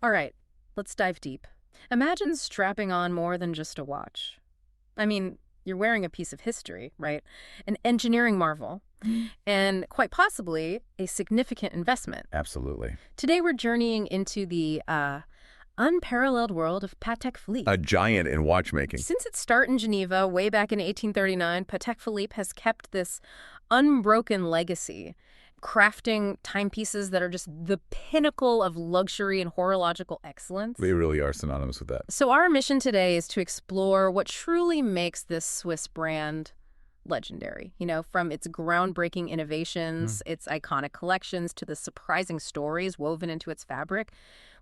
All right, let's dive deep. Imagine strapping on more than just a watch. I mean, you're wearing a piece of history, right? An engineering marvel, and quite possibly a significant investment. Absolutely. Today we're journeying into the unparalleled world of Patek Philippe. A giant in watchmaking. Since its start in Geneva way back in 1839, Patek Philippe has kept this unbroken legacy, crafting timepieces that are just the pinnacle of luxury and horological excellence. They really are synonymous with that. So our mission today is to explore what truly makes this Swiss brand legendary. You know, from its groundbreaking innovations, its iconic collections, to the surprising stories woven into its fabric.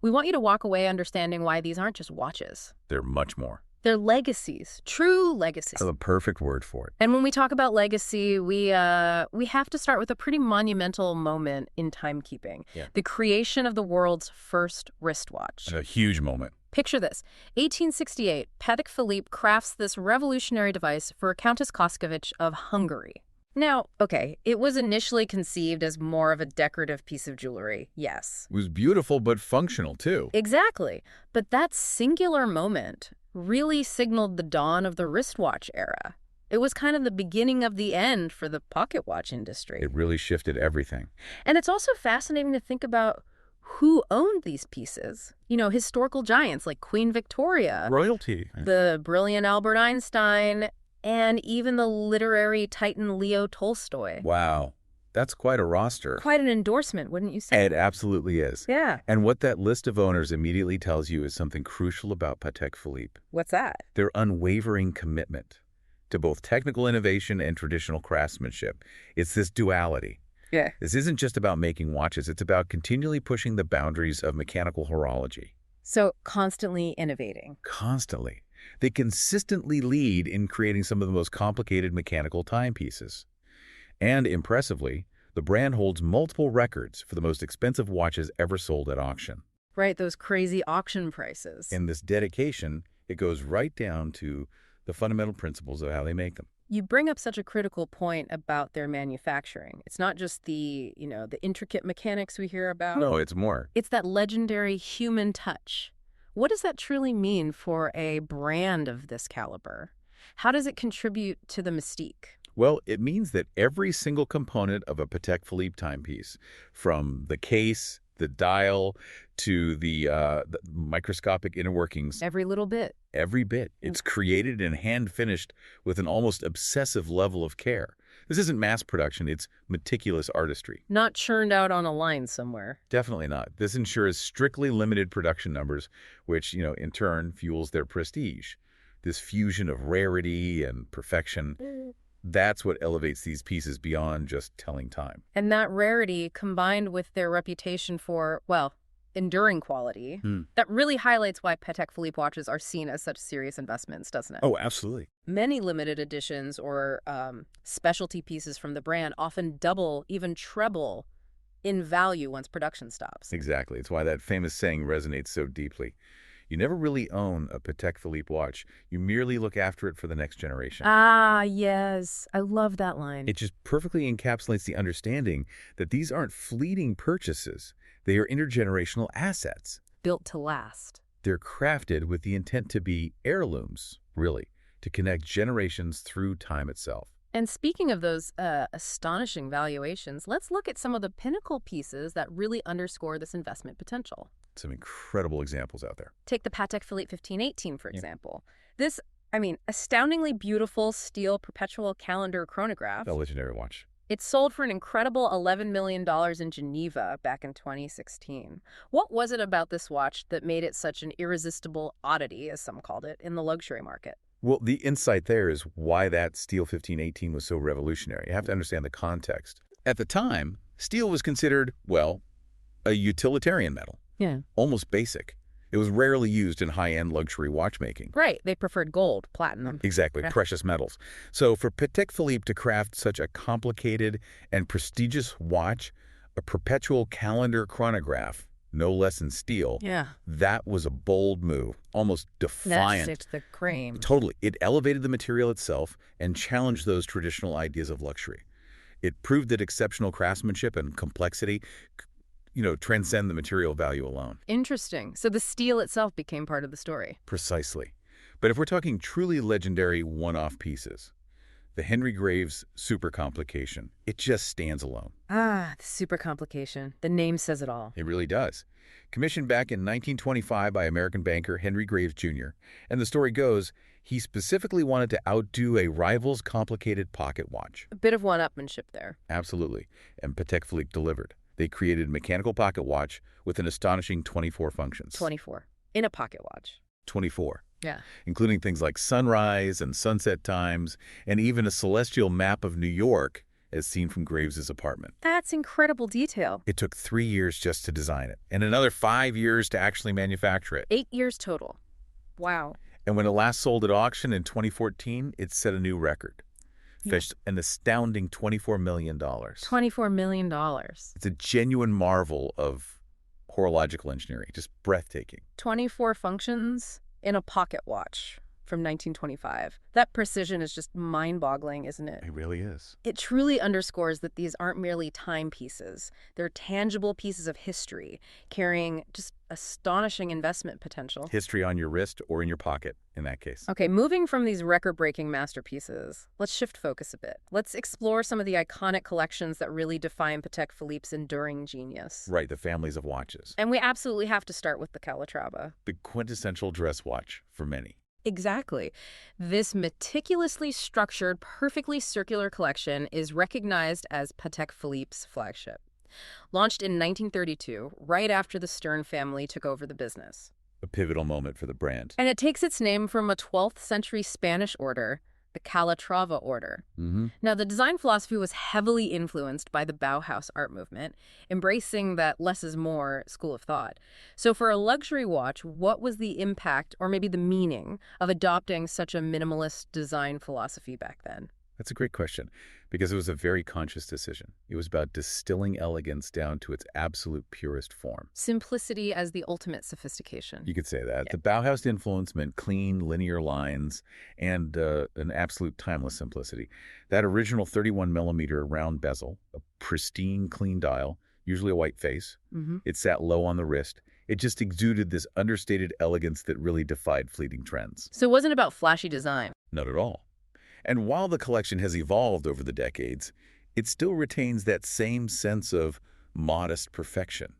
We want you to walk away understanding why these aren't just watches. They're much more. They're legacies, true legacies. That's the perfect word for it. And when we talk about legacy, we have to start with a pretty monumental moment in timekeeping. Yeah. The creation of the world's first wristwatch. A huge moment. Picture this. 1868, Patek Philippe crafts this revolutionary device for Countess Koskevich of Hungary. Now, okay, it was initially conceived as more of a decorative piece of jewelry, yes. It was beautiful but functional, too. Exactly. But that singular moment really signaled the dawn of the wristwatch era. It was kind of the beginning of the end for the pocket watch industry. It really shifted everything. And it's also fascinating to think about who owned these pieces. You know, historical giants like Queen Victoria, Royalty. the brilliant Albert Einstein, and even the literary titan Leo Tolstoy. Wow. That's quite a roster. Quite an endorsement, wouldn't you say? It absolutely is. Yeah. And what that list of owners immediately tells you is something crucial about Patek Philippe. What's that? Their unwavering commitment to both technical innovation and traditional craftsmanship. It's this duality. Yeah. This isn't just about making watches. It's about continually pushing the boundaries of mechanical horology. So constantly innovating. Constantly. They consistently lead in creating some of the most complicated mechanical timepieces. And impressively, the brand holds multiple records for the most expensive watches ever sold at auction. Right, those crazy auction prices. In this dedication, it goes right down to the fundamental principles of how they make them. You bring up such a critical point about their manufacturing. It's not just the intricate mechanics we hear about. No, it's more. It's that legendary human touch. What does that truly mean for a brand of this caliber? How does it contribute to the mystique? Well, it means that every single component of a Patek Philippe timepiece, from the case, the dial, to the microscopic inner workings, Every little bit. every bit, it's created and hand-finished with an almost obsessive level of care. This isn't mass production, it's meticulous artistry. Not churned out on a line somewhere. Definitely not. This ensures strictly limited production numbers, which, in turn, fuels their prestige. This fusion of rarity and perfection. That's what elevates these pieces beyond just telling time. And that rarity, combined with their reputation for, well, enduring quality, that really highlights why Patek Philippe watches are seen as such serious investments, doesn't it? Oh, absolutely. Many limited editions or specialty pieces from the brand often double, even treble in value once production stops. Exactly. It's why that famous saying resonates so deeply. You never really own a Patek Philippe watch. You merely look after it for the next generation. Ah, yes. I love that line. It just perfectly encapsulates the understanding that these aren't fleeting purchases. They are intergenerational assets. Built to last. They're crafted with the intent to be heirlooms, really, to connect generations through time itself. And speaking of those astonishing valuations, let's look at some of the pinnacle pieces that really underscore this investment potential. Some incredible examples out there. Take the Patek Philippe 1518, for example. This, astoundingly beautiful steel perpetual calendar chronograph. A legendary watch. It sold for an incredible $11 million in Geneva back in 2016. What was it about this watch that made it such an irresistible oddity, as some called it, in the luxury market? Well, the insight there is why that steel 1518 was so revolutionary. You have to understand the context. At the time, steel was considered, well, a utilitarian metal. Yeah. Almost basic. It was rarely used in high-end luxury watchmaking. Right. They preferred gold, platinum. Exactly, Yeah. precious metals. So for Patek Philippe to craft such a complicated and prestigious watch, a perpetual calendar chronograph, no less in steel, Yeah. that was a bold move, almost defiant. That's the cream. Totally. It elevated the material itself and challenged those traditional ideas of luxury. It proved that exceptional craftsmanship and complexity transcend the material value alone. Interesting. So the steel itself became part of the story. Precisely. But if we're talking truly legendary one-off pieces, the Henry Graves super complication, it just stands alone. Ah, the super complication. The name says it all. It really does. Commissioned back in 1925 by American banker Henry Graves Jr., and the story goes, he specifically wanted to outdo a rival's complicated pocket watch. A bit of one-upmanship there. Absolutely. And Patek Philippe delivered. They created a mechanical pocket watch with an astonishing 24 functions. 24. In a pocket watch. 24. Yeah. Including things like sunrise and sunset times, and even a celestial map of New York as seen from Graves's apartment. That's incredible detail. It took 3 years just to design it, and another 5 years to actually manufacture it. 8 years total. Wow. And when it last sold at auction in 2014, it set a new record. Fetched an astounding $24 million. $24 million. It's a genuine marvel of horological engineering, just breathtaking. 24 functions in a pocket watch from 1925. That precision is just mind-boggling, isn't it? It really is. It truly underscores that these aren't merely timepieces. They're tangible pieces of history, carrying just astonishing investment potential. History on your wrist or in your pocket, in that case. Okay, moving from these record-breaking masterpieces, let's shift focus a bit. Let's explore some of the iconic collections that really define Patek Philippe's enduring genius. Right, the families of watches. And we absolutely have to start with the Calatrava. The quintessential dress watch for many. Exactly. This meticulously structured, perfectly circular collection is recognized as Patek Philippe's flagship. Launched in 1932, right after the Stern family took over the business. A pivotal moment for the brand. And it takes its name from a 12th century Spanish order, the Calatrava order. Now, the design philosophy was heavily influenced by the Bauhaus art movement, embracing that less is more school of thought. So for a luxury watch, what was the impact, or maybe the meaning, of adopting such a minimalist design philosophy back then? That's a great question, because it was a very conscious decision. It was about distilling elegance down to its absolute purest form. Simplicity as the ultimate sophistication. You could say that. Yeah. The Bauhaus influence meant clean, linear lines and an absolute timeless simplicity. That original 31-millimeter round bezel, a pristine, clean dial, usually a white face. It sat low on the wrist. It just exuded this understated elegance that really defied fleeting trends. So it wasn't about flashy design. Not at all. And while the collection has evolved over the decades, it still retains that same sense of modest perfection.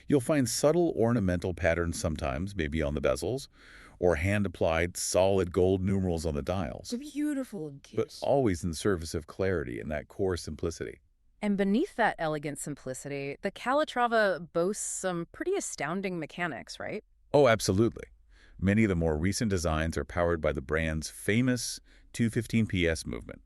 You'll find subtle ornamental patterns sometimes, maybe on the bezels, or hand-applied solid gold numerals on the dials, Beautiful. but always in service of clarity and that core simplicity. And beneath that elegant simplicity, the Calatrava boasts some pretty astounding mechanics, right? Oh, absolutely. Many of the more recent designs are powered by the brand's famous 215 PS movement.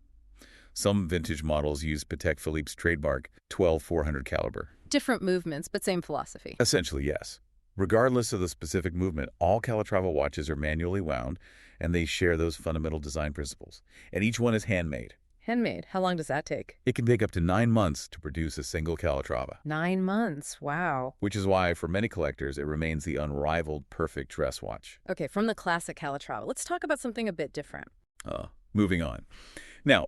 Some vintage models use Patek Philippe's trademark 12-400 caliber. Different movements, but same philosophy. Essentially, yes. Regardless of the specific movement, all Calatrava watches are manually wound, and they share those fundamental design principles. And each one is handmade. Handmade. How long does that take? It can take up to 9 months to produce a single Calatrava. 9 months. Wow. Which is why, for many collectors, it remains the unrivaled perfect dress watch. Okay, from the classic Calatrava, let's talk about something a bit different. Moving on. Now,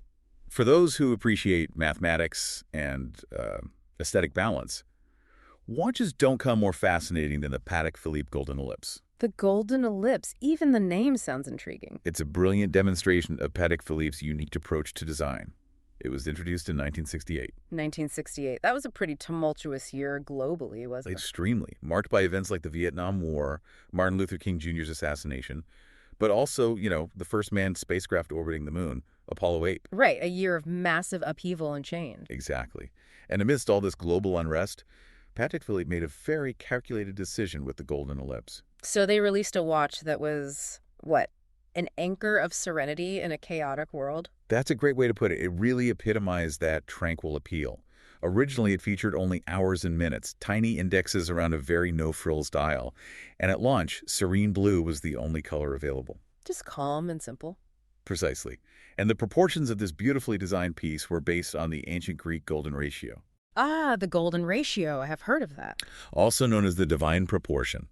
for those who appreciate mathematics and aesthetic balance, watches don't come more fascinating than the Patek Philippe Golden Ellipse. The Golden Ellipse. Even the name sounds intriguing. It's a brilliant demonstration of Patek Philippe's unique approach to design. It was introduced in 1968. 1968. That was a pretty tumultuous year globally, wasn't it? Extremely. Marked by events like the Vietnam War, Martin Luther King Jr.'s assassination, but also, the first manned spacecraft orbiting the moon, Apollo 8. Right, a year of massive upheaval and change. Exactly. And amidst all this global unrest, Patek Philippe made a very calculated decision with the Golden Ellipse. So they released a watch that was, what, an anchor of serenity in a chaotic world? That's a great way to put it. It really epitomized that tranquil appeal. Originally, it featured only hours and minutes, tiny indexes around a very no-frills dial. And at launch, serene blue was the only color available. Just calm and simple. Precisely. And the proportions of this beautifully designed piece were based on the ancient Greek golden ratio. Ah, the golden ratio. I have heard of that. Also known as the divine proportion.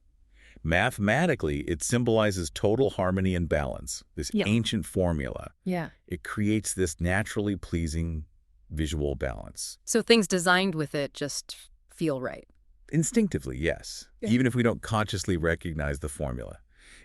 Mathematically, it symbolizes total harmony and balance, this ancient formula. Yeah. It creates this naturally pleasing visual balance. So things designed with it just feel right. Instinctively, yes, Yeah. even if we don't consciously recognize the formula.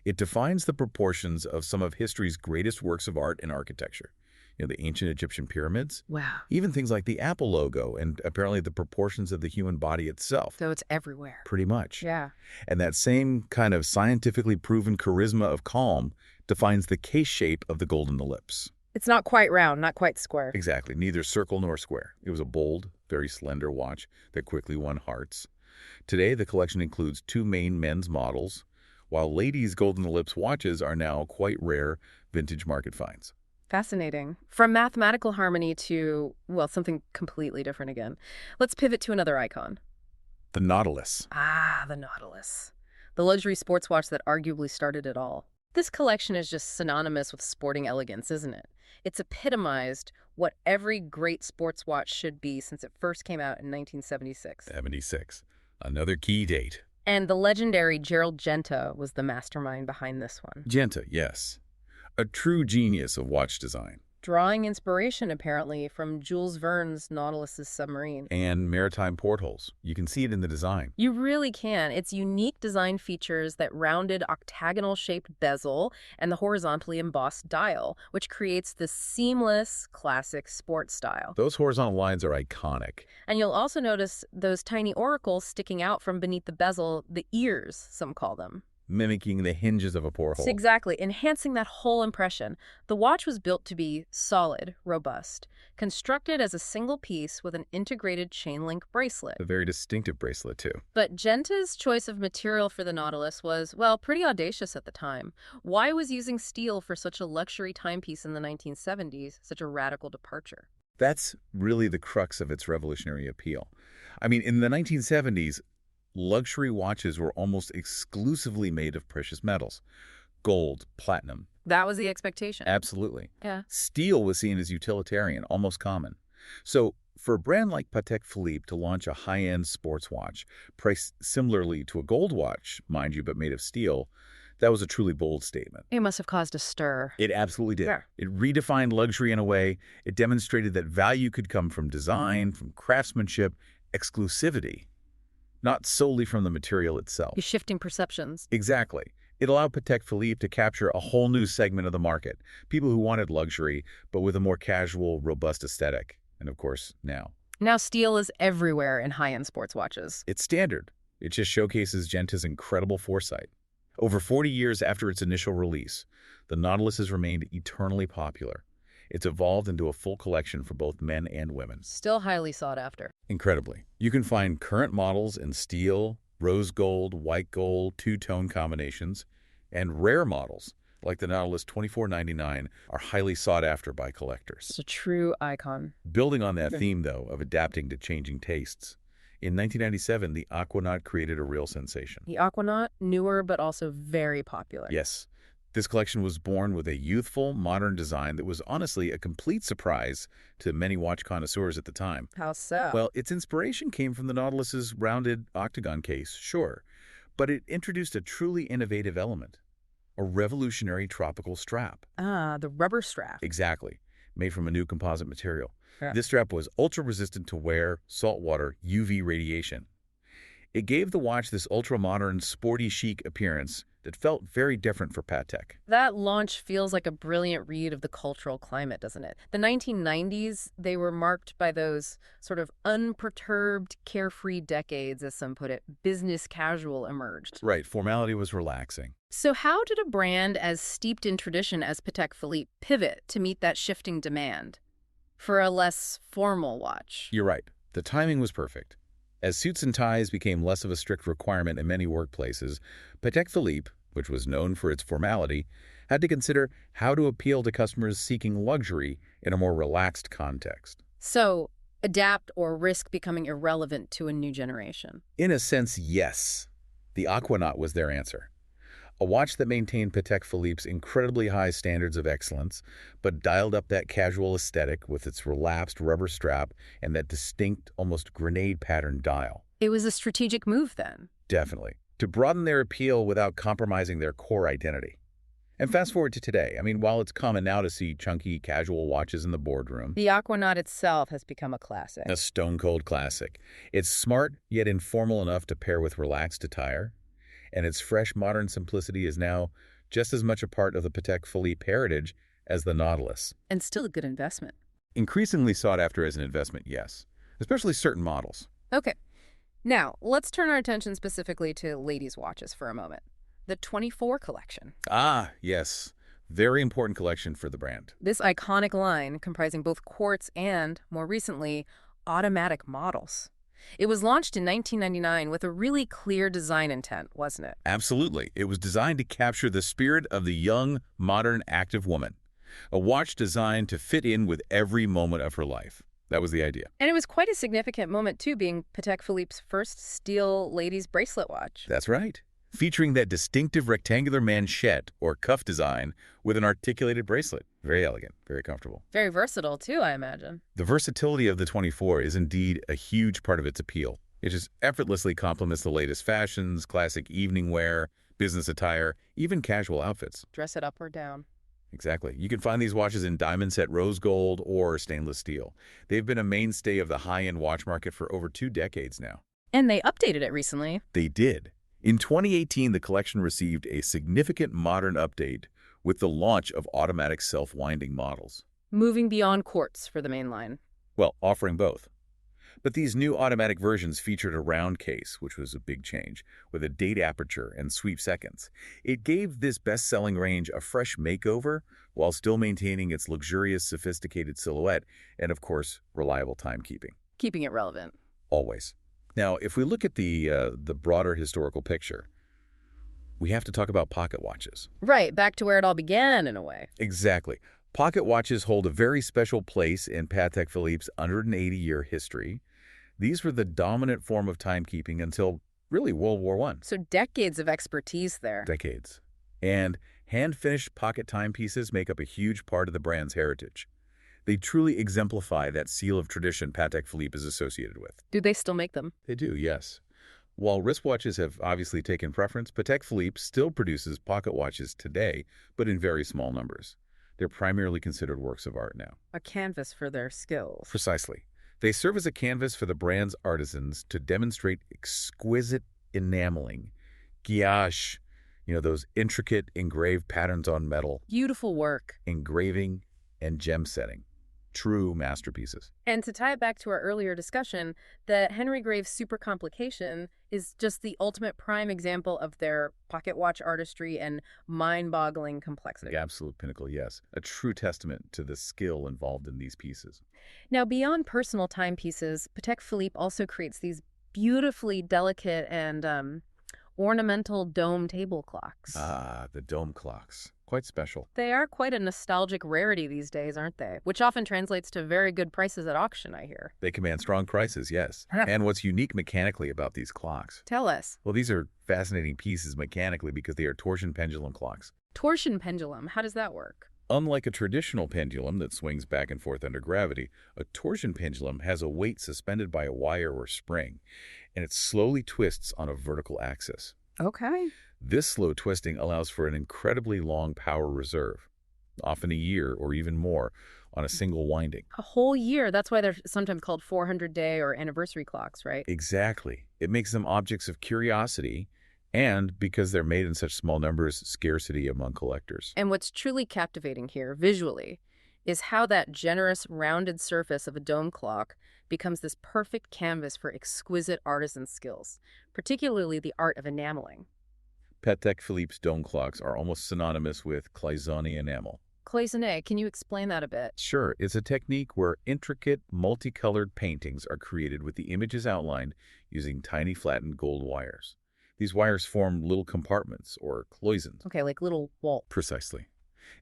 It defines the proportions of some of history's greatest works of art and architecture. The ancient Egyptian pyramids, Wow. even things like the Apple logo and apparently the proportions of the human body itself. So it's everywhere. Pretty much. Yeah. And that same kind of scientifically proven charisma of calm defines the case shape of the golden ellipse. It's not quite round, not quite square. Exactly, neither circle nor square. It was a bold, very slender watch that quickly won hearts. Today, the collection includes two main men's models, while ladies' golden ellipse watches are now quite rare vintage market finds. Fascinating. From mathematical harmony to, well, something completely different again. Let's pivot to another icon. The Nautilus. Ah, the Nautilus. The luxury sports watch that arguably started it all. This collection is just synonymous with sporting elegance, isn't it? It's epitomized what every great sports watch should be since it first came out in 1976. 76. Another key date. And the legendary Gerald Genta was the mastermind behind this one. Genta, yes. A true genius of watch design. Drawing inspiration, apparently, from Jules Verne's Nautilus's submarine. And maritime portholes. You can see it in the design. You really can. Its unique design features that rounded octagonal-shaped bezel and the horizontally embossed dial, which creates this seamless, classic sports style. Those horizontal lines are iconic. And you'll also notice those tiny oracles sticking out from beneath the bezel, the ears, some call them. Mimicking the hinges of a porthole. Exactly, enhancing that whole impression. The watch was built to be solid, robust, constructed as a single piece with an integrated chain link bracelet. A very distinctive bracelet, too. But Genta's choice of material for the Nautilus was, well, pretty audacious at the time. Why was using steel for such a luxury timepiece in the 1970s such a radical departure? That's really the crux of its revolutionary appeal. I mean, in the 1970s, luxury watches were almost exclusively made of precious metals. Gold, platinum. That was the expectation. Absolutely. Yeah. Steel was seen as utilitarian, almost common. So for a brand like Patek Philippe to launch a high-end sports watch, priced similarly to a gold watch, mind you, but made of steel, that was a truly bold statement. It must have caused a stir. It absolutely did. Yeah. It redefined luxury in a way. It demonstrated that value could come from design, from craftsmanship, exclusivity, not solely from the material itself. You're shifting perceptions. Exactly. It allowed Patek Philippe to capture a whole new segment of the market, people who wanted luxury, but with a more casual, robust aesthetic. And of course, now. Now steel is everywhere in high-end sports watches. It's standard. It just showcases Genta's incredible foresight. Over 40 years after its initial release, the Nautilus has remained eternally popular. It's evolved into a full collection for both men and women. Still highly sought after. Incredibly. You can find current models in steel, rose gold, white gold, two-tone combinations, and rare models, like the Nautilus 2499, are highly sought after by collectors. It's a true icon. Building on that theme, though, of adapting to changing tastes, in 1997, the Aquanaut created a real sensation. The Aquanaut, newer but also very popular. Yes. This collection was born with a youthful, modern design that was honestly a complete surprise to many watch connoisseurs at the time. How so? Well, its inspiration came from the Nautilus's rounded octagon case, sure, but it introduced a truly innovative element, a revolutionary tropical strap. Ah, the rubber strap. Exactly, made from a new composite material. Yeah. This strap was ultra-resistant to wear, saltwater, UV radiation. It gave the watch this ultra-modern, sporty chic appearance that felt very different for Patek. That launch feels like a brilliant read of the cultural climate, doesn't it? The 1990s, they were marked by those sort of unperturbed, carefree decades, as some put it. Business casual emerged. Right, formality was relaxing. So how did a brand as steeped in tradition as Patek Philippe pivot to meet that shifting demand for a less formal watch? You're right. The timing was perfect. As suits and ties became less of a strict requirement in many workplaces, Patek Philippe, which was known for its formality, had to consider how to appeal to customers seeking luxury in a more relaxed context. So, adapt or risk becoming irrelevant to a new generation? In a sense, yes. The Aquanaut was their answer. A watch that maintained Patek Philippe's incredibly high standards of excellence, but dialed up that casual aesthetic with its relapsed rubber strap and that distinct, almost grenade-pattern dial. It was a strategic move then. Definitely. To broaden their appeal without compromising their core identity. And fast forward to today. I mean, while it's common now to see chunky, casual watches in the boardroom, The Aquanaut itself has become a classic. a stone-cold classic. It's smart, yet informal enough to pair with relaxed attire, and its fresh, modern simplicity is now just as much a part of the Patek Philippe heritage as the Nautilus. And still a good investment. Increasingly sought after as an investment, yes, especially certain models. Okay. Now, let's turn our attention specifically to ladies' watches for a moment. The 24 collection. Ah, yes. Very important collection for the brand. This iconic line comprising both quartz and, more recently, automatic models. It was launched in 1999 with a really clear design intent, wasn't it? Absolutely. It was designed to capture the spirit of the young, modern, active woman. A watch designed to fit in with every moment of her life. That was the idea. And it was quite a significant moment, too, being Patek Philippe's first steel ladies' bracelet watch. That's right. Featuring that distinctive rectangular manchette or cuff design with an articulated bracelet. Very elegant, very comfortable. Very versatile, too, I imagine. The versatility of the 24 is indeed a huge part of its appeal. It just effortlessly complements the latest fashions, classic evening wear, business attire, even casual outfits. Dress it up or down. Exactly. You can find these watches in diamond set rose gold or stainless steel. They've been a mainstay of the high-end watch market for over 2 decades now. And they updated it recently. They did. In 2018, the collection received a significant modern update with the launch of automatic self-winding models. Moving beyond quartz for the main line. Well, offering both. But these new automatic versions featured a round case, which was a big change, with a date aperture and sweep seconds. It gave this best-selling range a fresh makeover while still maintaining its luxurious, sophisticated silhouette and, of course, reliable timekeeping. Keeping it relevant. Always. Now, if we look at the broader historical picture, we have to talk about pocket watches. Right, back to where it all began, in a way. Exactly. Pocket watches hold a very special place in Patek Philippe's 180-year history. These were the dominant form of timekeeping until, really, World War I. So decades of expertise there. Decades. And hand-finished pocket timepieces make up a huge part of the brand's heritage. They truly exemplify that seal of tradition Patek Philippe is associated with. Do they still make them? They do, yes. While wristwatches have obviously taken preference, Patek Philippe still produces pocket watches today, but in very small numbers. They're primarily considered works of art now. A canvas for their skills. Precisely. They serve as a canvas for the brand's artisans to demonstrate exquisite enameling, guillage, those intricate engraved patterns on metal, Beautiful work. engraving, and gem setting. True masterpieces. And to tie it back to our earlier discussion, the Henry Grave Super Complication is just the ultimate prime example of their pocket watch artistry and mind-boggling complexity. The absolute pinnacle, yes. A true testament to the skill involved in these pieces. Now, beyond personal timepieces, Patek Philippe also creates these beautifully delicate and ornamental dome table clocks. Ah, the dome clocks. Quite special. They are quite a nostalgic rarity these days, aren't they? Which often translates to very good prices at auction, I hear. They command strong prices, yes. And what's unique mechanically about these clocks? Tell us. Well, these are fascinating pieces mechanically because they are torsion pendulum clocks. Torsion pendulum, how does that work? Unlike a traditional pendulum that swings back and forth under gravity, a torsion pendulum has a weight suspended by a wire or spring, and it slowly twists on a vertical axis. Okay. This slow twisting allows for an incredibly long power reserve, often a year or even more, on a single winding. A whole year. That's why they're sometimes called 400-day or anniversary clocks, right? Exactly. It makes them objects of curiosity, and because they're made in such small numbers, scarcity among collectors. And what's truly captivating here, visually, is how that generous, rounded surface of a dome clock becomes this perfect canvas for exquisite artisan skills, particularly the art of enameling. Patek Philippe's dome clocks are almost synonymous with cloisonné enamel. Cloisonné, can you explain that a bit? Sure, it's a technique where intricate, multicolored paintings are created with the images outlined using tiny flattened gold wires. These wires form little compartments, or cloisons. Okay, like little wall. Precisely.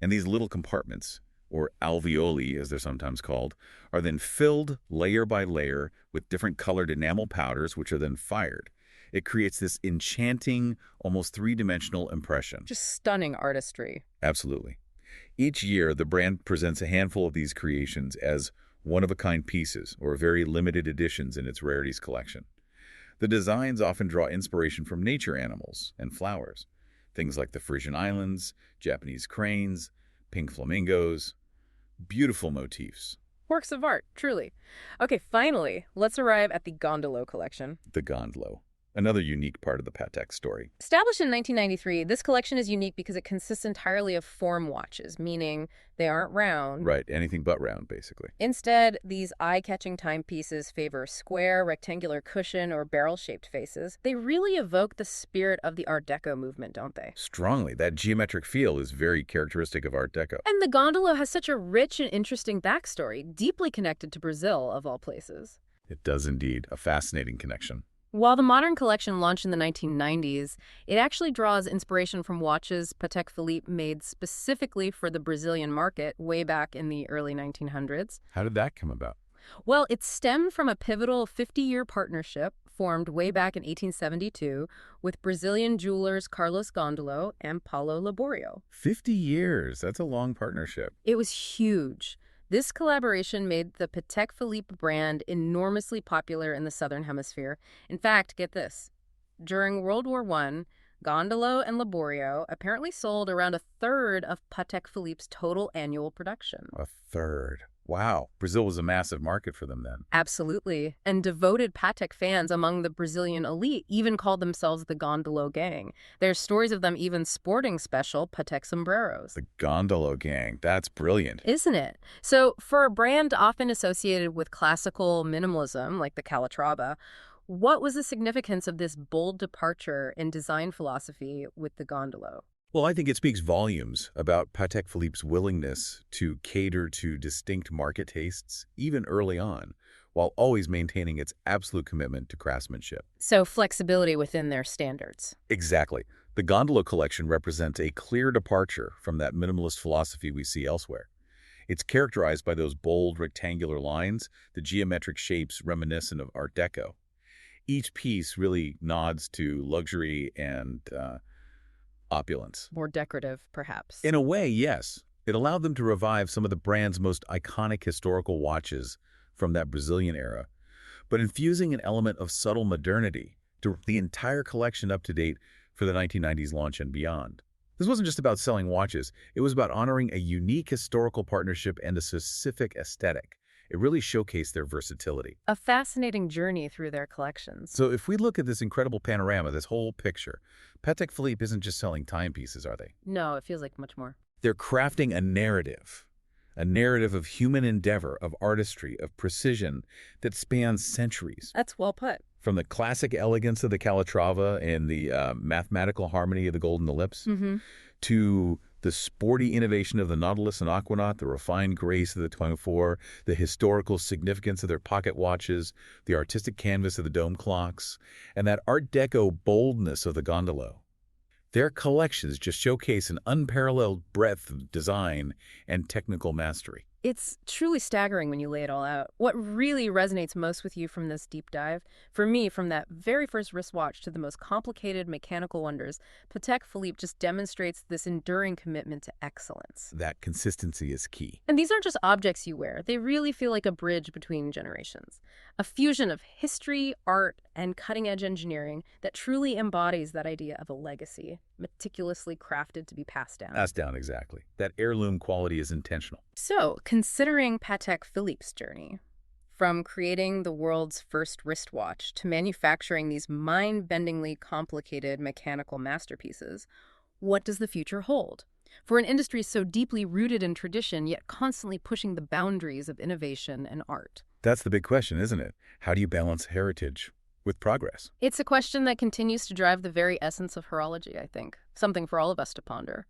And these little compartments, or alveoli as they're sometimes called, are then filled layer by layer with different colored enamel powders, which are then fired. It creates this enchanting, almost three-dimensional impression. Just stunning artistry. Absolutely. Each year, the brand presents a handful of these creations as one-of-a-kind pieces or very limited editions in its rarities collection. The designs often draw inspiration from nature animals and flowers, Things like the Frisian Islands, Japanese cranes, pink flamingos, beautiful motifs. Works of art, truly. Okay, finally, let's arrive at the Gondolo collection. The gondolo, another unique part of the Patek story. Established in 1993, this collection is unique because it consists entirely of form watches, meaning they aren't round. Right, anything but round, basically. Instead, these eye-catching timepieces favor square, rectangular cushion, or barrel-shaped faces. They really evoke the spirit of the Art Deco movement, don't they? Strongly, that geometric feel is very characteristic of Art Deco. And the gondolo has such a rich and interesting backstory, deeply connected to Brazil, of all places. It does indeed, a fascinating connection. While the modern collection launched in the 1990s, it actually draws inspiration from watches Patek Philippe made specifically for the Brazilian market way back in the early 1900s. How did that come about? Well, it stemmed from a pivotal 50-year partnership formed way back in 1872 with Brazilian jewelers Carlos Gondolo and Paulo Laborio. 50 years, that's a long partnership. It was huge. This collaboration made the Patek Philippe brand enormously popular in the Southern Hemisphere. In fact, get this. During World War I, Gondolo and Laborio apparently sold around a third of Patek Philippe's total annual production. A third. Wow, Brazil was a massive market for them then. Absolutely. And devoted Patek fans among the Brazilian elite even called themselves the Gondolo Gang. There's stories of them even sporting special Patek sombreros. The Gondolo Gang, that's brilliant. Isn't it? So for a brand often associated with classical minimalism, like the Calatrava, what was the significance of this bold departure in design philosophy with the gondolo? Well, I think it speaks volumes about Patek Philippe's willingness to cater to distinct market tastes, even early on, while always maintaining its absolute commitment to craftsmanship. So flexibility within their standards. Exactly. The Gondolo collection represents a clear departure from that minimalist philosophy we see elsewhere. It's characterized by those bold rectangular lines, the geometric shapes reminiscent of Art Deco. Each piece really nods to luxury and opulence. More decorative, perhaps. In a way, yes. It allowed them to revive some of the brand's most iconic historical watches from that Brazilian era, but infusing an element of subtle modernity to bring the entire collection up to date for the 1990s launch and beyond. This wasn't just about selling watches. It was about honoring a unique historical partnership and a specific aesthetic. It really showcased their versatility. A fascinating journey through their collections. So if we look at this incredible panorama, this whole picture, Patek Philippe isn't just selling timepieces, are they? No, it feels like much more. They're crafting a narrative of human endeavor, of artistry, of precision that spans centuries. That's well put. From the classic elegance of the Calatrava and the mathematical harmony of the golden ellipse, to the sporty innovation of the Nautilus and Aquanaut, the refined grace of the 24, the historical significance of their pocket watches, the artistic canvas of the dome clocks, and that Art Deco boldness of the gondolo. Their collections just showcase an unparalleled breadth of design and technical mastery. It's truly staggering when you lay it all out. What really resonates most with you from this deep dive? For me, from that very first wristwatch to the most complicated mechanical wonders, Patek Philippe just demonstrates this enduring commitment to excellence. That consistency is key. And these aren't just objects you wear. They really feel like a bridge between generations. A fusion of history, art, and cutting-edge engineering that truly embodies that idea of a legacy, meticulously crafted to be passed down. Passed down, exactly. That heirloom quality is intentional. So, considering Patek Philippe's journey, from creating the world's first wristwatch to manufacturing these mind-bendingly complicated mechanical masterpieces, what does the future hold? For an industry so deeply rooted in tradition, yet constantly pushing the boundaries of innovation and art. That's the big question, isn't it? How do you balance heritage with progress? It's a question that continues to drive the very essence of horology, I think. Something for all of us to ponder.